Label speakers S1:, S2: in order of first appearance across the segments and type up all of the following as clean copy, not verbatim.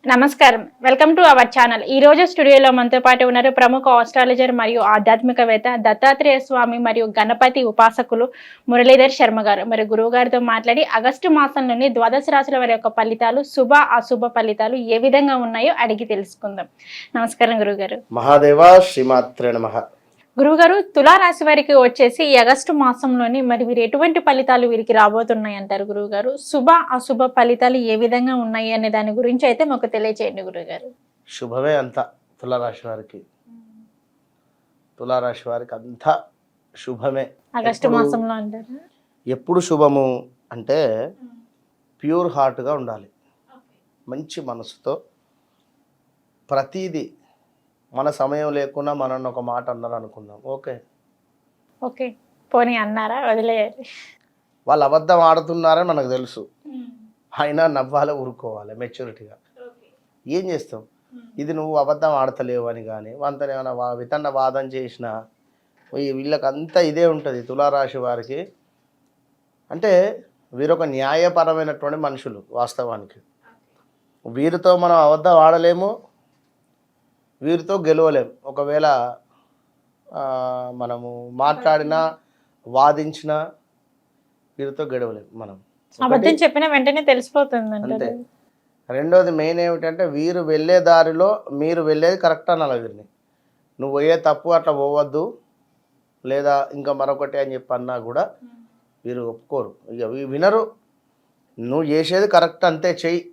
S1: నమస్కారం. Welcome to our channel. ఈ రోజు స్టూడియోలో మనతో పాటు ఉన్నారు ప్రముఖ ఆస్ట్రాలజర్ మరియు ఆధ్యాత్మికవేత్త దత్తాత్రేయ స్వామి మరియు గణపతి ఉపాసకులు మురళీధర్ శర్మ గారు. మరి గురువు గారితో మాట్లాడి ఆగస్టు మాసంలోని ద్వాదశ రాశుల వారి యొక్క ఫలితాలు, శుభ అశుభ ఫలితాలు ఏ విధంగా ఉన్నాయో అడిగి తెలుసుకుందాం. నమస్కారం గురువుగారు.
S2: మహాదేవ శ్రీమాత్రే నమః.
S1: గురువుగారు, తులారాశి వారికి వచ్చేసి ఈ ఆగస్టు మాసంలోని మరి వీరు ఎటువంటి ఫలితాలు వీరికి రాబోతున్నాయి అంటారు గురువుగారు? శుభ అశుభ ఫలితాలు ఏ విధంగా ఉన్నాయి అనే దాని గురించి అయితే మాకు తెలియచేయండి గురువుగారు.
S2: శుభమే అంతా తులారాశి వారికి. తులారాశి వారికి అంతా శుభమే.
S1: ఆగస్టు మాసంలో అంటారు.
S2: ఎప్పుడు శుభము అంటే ప్యూర్ హార్ట్గా ఉండాలి, మంచి మనసుతో. ప్రతీది మన సమయం లేకుండా మనల్ని ఒక మాట అన్నారు అనుకుందాం,
S1: ఓకే పోనీ అన్నారా, వదిలేయాలి.
S2: వాళ్ళు అబద్ధం ఆడుతున్నారని మనకు తెలుసు, అయినా నవ్వాలి, ఊరుకోవాలి మెచ్యూరిటీగా. ఏం చేస్తాం, ఇది నువ్వు అబద్ధం ఆడతలేవు అని కానీ వంతనే ఏమైనా వితండ వాదం చేసినా వీళ్ళకంతా ఇదే ఉంటుంది. తులారాశి వారికి అంటే వీరొక న్యాయపరమైనటువంటి మనుషులు. వాస్తవానికి వీరితో మనం అబద్ధం ఆడలేము, వీరితో గెలవలేము. ఒకవేళ మనము మాట్లాడినా వాదించినా వీరితో గెలవలేము మనం.
S1: అబద్ధం చెప్పిన వెంటనే తెలిసిపోతుంది
S2: అంతే. రెండోది మెయిన్ ఏమిటంటే వీరు వెళ్ళే దారిలో మీరు వెళ్ళేది కరెక్ట్ అనాలి వీరిని. నువ్వు పోయే తప్పు అట్లా పోవద్దు లేదా ఇంకా మరొకటి అని చెప్పి అన్నా కూడా వీరు ఒప్పుకోరు, ఇక వినరు. నువ్వు చేసేది కరెక్ట్ అంతే, చెయ్యి,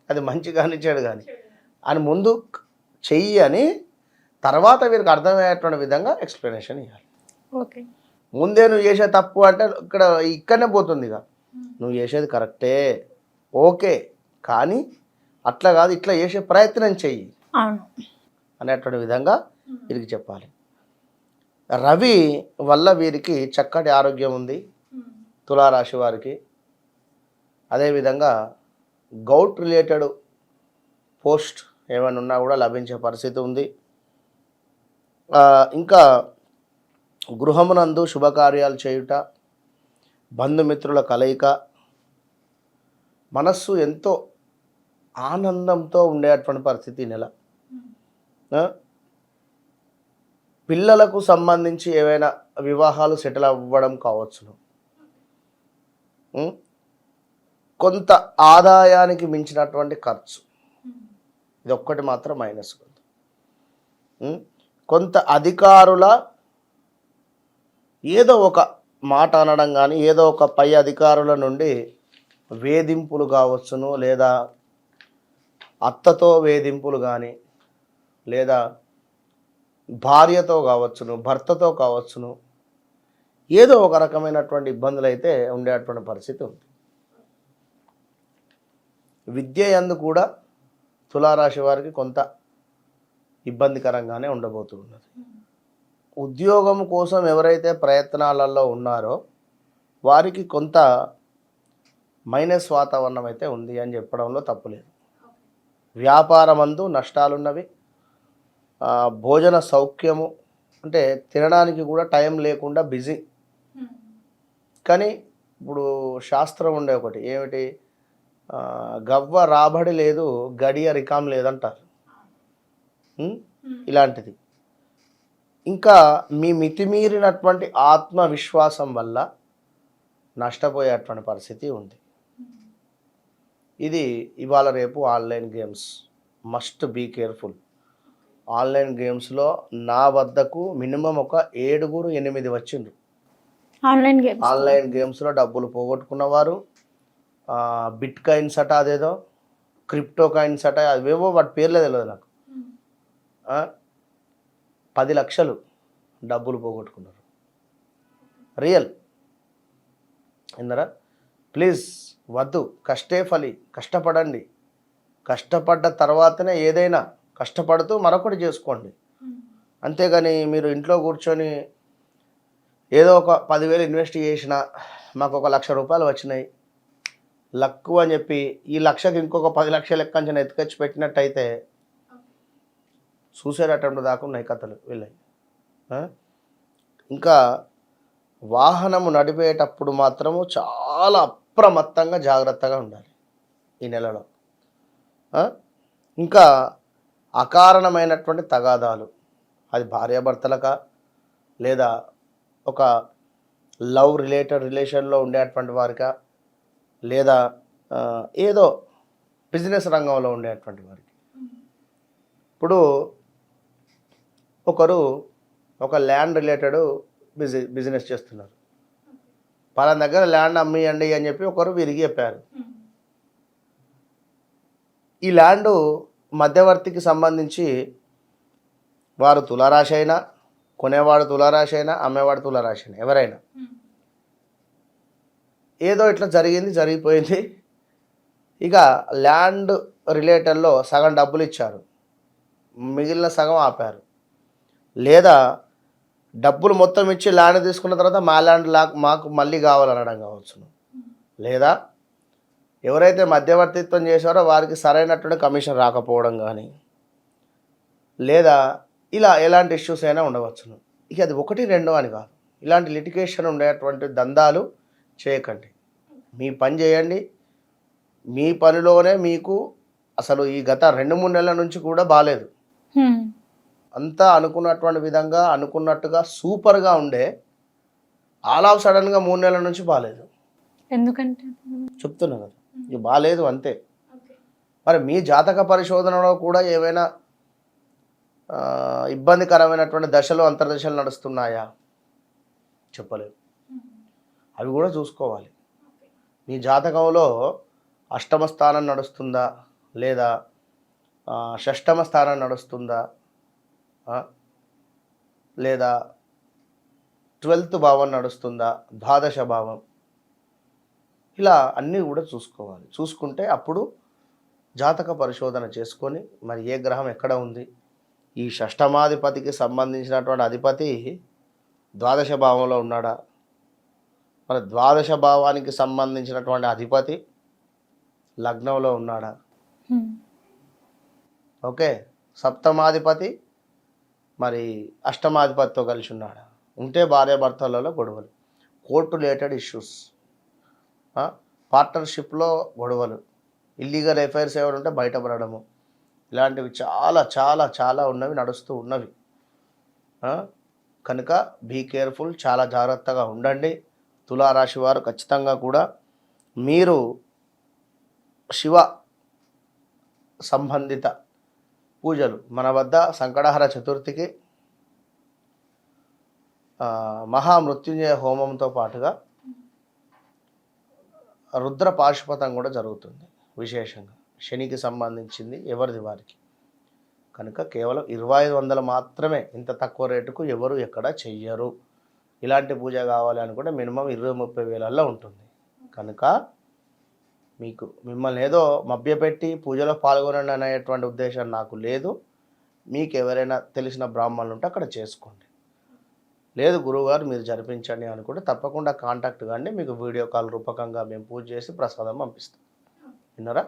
S2: అది మంచి కానీ చెడు కానీ అని ముందు చెయ్యి అని తర్వాత వీరికి అర్థమయ్యేటువంటి విధంగా ఎక్స్ప్లెనేషన్ ఇవ్వాలి.
S1: ఓకే,
S2: ముందే నువ్వు చేసే తప్పు అంటే ఇక్కడనే పోతుంది. ఇక నువ్వు చేసేది కరెక్టే, ఓకే, కానీ అట్లా కాదు, ఇట్లా చేసే ప్రయత్నం చెయ్యి అనేటువంటి విధంగా వీరికి చెప్పాలి. రవి వల్ల వీరికి చక్కటి ఆరోగ్యం ఉంది తులారాశి వారికి. అదేవిధంగా గౌట్ రిలేటెడ్ పోస్ట్ ఏమైనా ఉన్నా కూడా లభించే పరిస్థితి ఉంది. ఇంకా గృహమునందు శుభకార్యాలు చేయుట, బంధుమిత్రుల కలయిక, మనస్సు ఎంతో ఆనందంతో ఉండేటువంటి పరిస్థితి నెల. పిల్లలకు సంబంధించి ఏవైనా వివాహాలు సెటిల్ అవ్వడం కావచ్చును. కొంత ఆదాయానికి మించినటువంటి ఖర్చు, ఇది ఒక్కటి మాత్రం మైనస్. కొంత అధికారుల ఏదో ఒక మాట అనడం కానీ ఏదో ఒక పై అధికారుల నుండి వేధింపులు కావచ్చును, లేదా అత్తతో వేధింపులు కానీ లేదా భార్యతో కావచ్చును, భర్తతో కావచ్చును, ఏదో ఒక రకమైనటువంటి ఇబ్బందులు అయితే ఉండేటువంటి పరిస్థితి ఉంది. విద్య యందు కూడా తులారాశి వారికి కొంత ఇబ్బందికరంగానే ఉండబోతున్నది. ఉద్యోగం కోసం ఎవరైతే ప్రయత్నాలలో ఉన్నారో వారికి కొంత మైనస్ వాతావరణం అయితే ఉంది అని చెప్పడంలో తప్పులేదు. వ్యాపారమందు నష్టాలున్నవి. భోజన సౌఖ్యము అంటే తినడానికి కూడా టైం లేకుండా బిజీ. కానీ ఇప్పుడు శాస్త్రం ఉండే ఒకటి ఏమిటి, గవ్వ రాబడి లేదు, గడియ రికాం లేదంటారు. ఇలాంటిది. ఇంకా మీ మితిమీరినటువంటి ఆత్మవిశ్వాసం వల్ల నష్టపోయేటువంటి పరిస్థితి ఉంది. ఇది ఇవాళ రేపు online games, must be careful. Online గేమ్స్లో నా వద్దకు మినిమం ఒక 7-8 వచ్చిండ్రు. ఆన్లైన్ గేమ్స్లో డబ్బులు పోగొట్టుకున్నవారు, బిట్ కాయిన్స్ అట, అదేదో క్రిప్టో కాయిన్స్ అట, అవేవో వాటి పేర్లే తెలియదు నాకు. 10 లక్షలు డబ్బులు పోగొట్టుకున్నారు. రియల్ విన్నారా? ప్లీజ్ వద్దు, కష్టే ఫలి, కష్టపడండి. కష్టపడ్డ తర్వాతనే ఏదైనా, కష్టపడుతూ మరొకటి చేసుకోండి. అంతేగాని మీరు ఇంట్లో కూర్చొని ఏదో ఒక 10,000 ఇన్వెస్ట్ చేసినా మాకు ఒక 1,00,000 రూపాయలు వచ్చినాయి లక్కు అని చెప్పి ఈ లక్షకి ఇంకొక 10 లక్షల లెక్క ఎత్తుకొచ్చి పెట్టినట్టయితే సూసైడ్ అటెంప్ట్ దాకా ఉన్నాయి కథలు వీళ్ళవి. ఇంకా వాహనము నడిపేటప్పుడు మాత్రము చాలా అప్రమత్తంగా జాగ్రత్తగా ఉండాలి ఈ నెలలో. ఇంకా అకారణమైనటువంటి తగాదాలు, అది భార్యాభర్తలకా లేదా ఒక లవ్ రిలేషన్లో ఉండేటువంటి వారికా లేదా ఏదో బిజినెస్ రంగంలో ఉండేటువంటి వారికి. ఇప్పుడు ఒకరు ఒక ల్యాండ్ రిలేటెడ్ బిజినెస్ చేస్తున్నారు. పలానా దగ్గర ల్యాండ్ అమ్మియండి అని చెప్పి ఒకరు వీరికి చెప్పారు. ఈ ల్యాండ్ మధ్యవర్తికి సంబంధించి వారు తులారాశి అయినా, కొనేవాడు తులారాశి అయినా, అమ్మేవాడు తులారాశి అయినా, ఎవరైనా ఏదో ఇట్లా జరిగిపోయింది. ఇక ల్యాండ్ రిలేటెడ్లో సగం డబ్బులు ఇచ్చారు, మిగిలిన సగం ఆపారు. లేదా డబ్బులు మొత్తం ఇచ్చి ల్యాండ్ తీసుకున్న తర్వాత మా ల్యాండ్ మాకు మళ్ళీ కావాలనడం కావచ్చును. లేదా ఎవరైతే మధ్యవర్తిత్వం చేశారో వారికి సరైనటువంటి కమిషన్ రాకపోవడం కానీ, లేదా ఇలా ఎలాంటి ఇష్యూస్ అయినా ఉండవచ్చును. ఇక అది 1, 2 అని కాదు, ఇలాంటి లిటిగేషన్ ఉండేటువంటి దందాలు చేయకండి. మీ పని చేయండి. మీ పనిలోనే మీకు అసలు ఈ గత 2-3 నెలల నుంచి కూడా బాగాలేదు. అంతా అనుకున్నటువంటి విధంగా అనుకున్నట్టుగా సూపర్గా ఉండే ఆల్ ఆఫ్ సడన్గా 3 నెలల నుంచి బాగాలేదు.
S1: ఎందుకంటే
S2: చెప్తున్నా కదా, ఇది బాగాలేదు అంతే. మరి మీ జాతక పరిశోధనలో కూడా ఏమైనా ఇబ్బందికరమైనటువంటి దశలు అంతర్దశలు నడుస్తున్నాయా? చెప్పలేదు. అవి కూడా చూసుకోవాలి. మీ జాతకంలో అష్టమ స్థానం నడుస్తుందా, లేదా షష్టమ స్థానం నడుస్తుందా, లేదా 12th భావం నడుస్తుందా, ద్వాదశ భావం, ఇలా అన్నీ కూడా చూసుకోవాలి. చూసుకుంటే అప్పుడు జాతక పరిశోధన చేసుకొని మరి ఏ గ్రహం ఎక్కడ ఉంది, ఈ షష్టమాధిపతికి సంబంధించినటువంటి అధిపతి ద్వాదశ భావంలో ఉన్నాడా, మన ద్వాదశ భావానికి సంబంధించినటువంటి అధిపతి లగ్నంలో ఉన్నాడా, ఓకే, సప్తమాధిపతి మరి అష్టమాధిపతితో కలిసి ఉన్నాడా, ఉంటే భార్యాభర్తలలో గొడవలు, కోర్టు రిలేటెడ్ ఇష్యూస్, పార్ట్నర్షిప్లో గొడవలు, ఇల్లీగల్ ఎఫైర్స్ ఏమైనా ఉంటే బయటపడము, ఇలాంటివి చాలా చాలా చాలా నడుస్తూ ఉన్నవి. కనుక బీ కేర్ఫుల్, చాలా జాగ్రత్తగా ఉండండి. తులారాశి వారు ఖచ్చితంగా కూడా మీరు శివ సంబంధిత పూజలు మన వద్ద సంకటహర చతుర్థికి మహామృత్యుంజయ హోమంతో పాటుగా రుద్ర పాశుపతం కూడా జరుగుతుంది. విశేషంగా శనికి సంబంధించింది ఎవరిది వారికి. కనుక కేవలం 2500 మాత్రమే, ఇంత తక్కువ రేటుకు ఎవరు ఎక్కడ చెయ్యరు. ఇలాంటి పూజ కావాలి అనుకుంటే మినిమం 20-30 వేలల్లో ఉంటుంది. కనుక మిమ్మల్ని ఏదో మభ్యపెట్టి పూజలో పాల్గొనండి అనేటువంటి ఉద్దేశం నాకు లేదు. మీకు ఎవరైనా తెలిసిన బ్రాహ్మణులు ఉంటే అక్కడ చేసుకోండి. లేదు గురువుగారు మీరు జరిపించండి అనుకుంటే తప్పకుండా కాంటాక్ట్ కానీ, మీకు వీడియో కాల్ రూపకంగా మేము పూజ చేసి ప్రసాదం పంపిస్తాం. విన్నారా?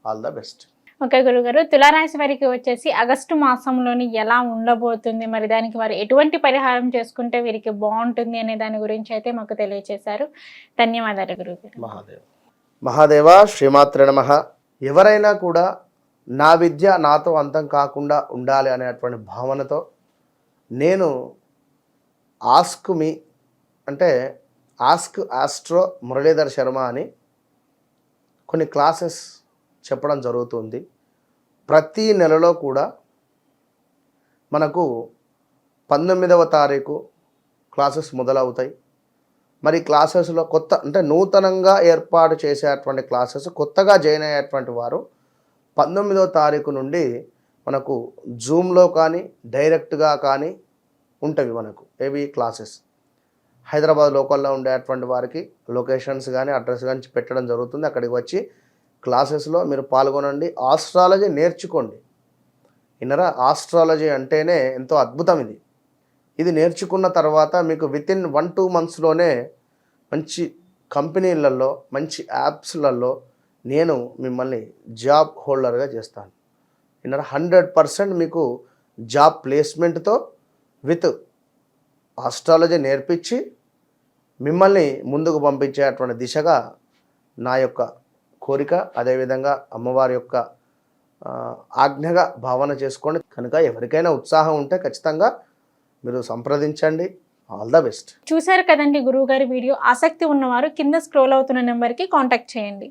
S2: All the best.
S1: ఓకే గురుగారు, తులారాశి వారికి వచ్చేసి ఆగస్టు మాసంలోని ఎలా ఉండబోతుంది, మరి దానికి వారు ఎటువంటి పరిహారం చేసుకుంటే వీరికి బాగుంటుంది అనే దాని గురించి అయితే మాకు తెలియజేశారు. ధన్యవాదాలు గురుగారు.
S2: మహాదేవ శ్రీమాత్రే నమః. ఎవరైనా కూడా నా విద్య నాతో అంతం కాకుండా ఉండాలి అనేటువంటి భావనతో నేను ఆస్క్ మీ అంటే ఆస్క్ ఆస్ట్రో మురళీధర్ శర్మ అని కొన్ని క్లాసెస్ చెప్పడం జరుగుతుంది. ప్రతి నెలలో కూడా మనకు 19వ తారీఖు క్లాసెస్ మొదలవుతాయి. మరి క్లాసెస్లో కొత్త అంటే నూతనంగా ఏర్పాటు చేసేటువంటి క్లాసెస్, కొత్తగా జాయిన్ అయ్యేటువంటి వారు 19వ తారీఖు నుండి మనకు జూమ్లో కానీ డైరెక్ట్గా కానీ ఉంటవి. మనకు ఏవి క్లాసెస్ హైదరాబాద్ లోకల్లో ఉండేటువంటి వారికి లొకేషన్స్ కానీ అడ్రస్ కానీ పెట్టడం జరుగుతుంది. అక్కడికి వచ్చి క్లాసెస్లో మీరు పాల్గొనండి. ఆస్ట్రాలజీ నేర్చుకోండి. విన్నరా? ఆస్ట్రాలజీ అంటేనే ఎంతో అద్భుతం. ఇది నేర్చుకున్న తర్వాత మీకు వితిన్ 1-2 మంత్స్లోనే మంచి కంపెనీలలో, మంచి యాప్స్లలో నేను మిమ్మల్ని జాబ్ హోల్డర్గా చేస్తాను. విన్నరా? 100% మీకు జాబ్ ప్లేస్మెంట్తో విత్ ఆస్ట్రాలజీ నేర్పించి మిమ్మల్ని ముందుకు పంపించేటువంటి దిశగా నా యొక్క కోరిక. అదేవిధంగా అమ్మవారి యొక్క ఆజ్ఞగా భావన చేసుకోండి. కనుక ఎవరికైనా ఉత్సాహం ఉంటే ఖచ్చితంగా మీరు సంప్రదించండి. All the best.
S1: చూశారు కదండి గురువుగారి వీడియో. ఆసక్తి ఉన్నవారు కింద స్క్రోల్ అవుతున్న నెంబర్కి కాంటాక్ట్ చేయండి.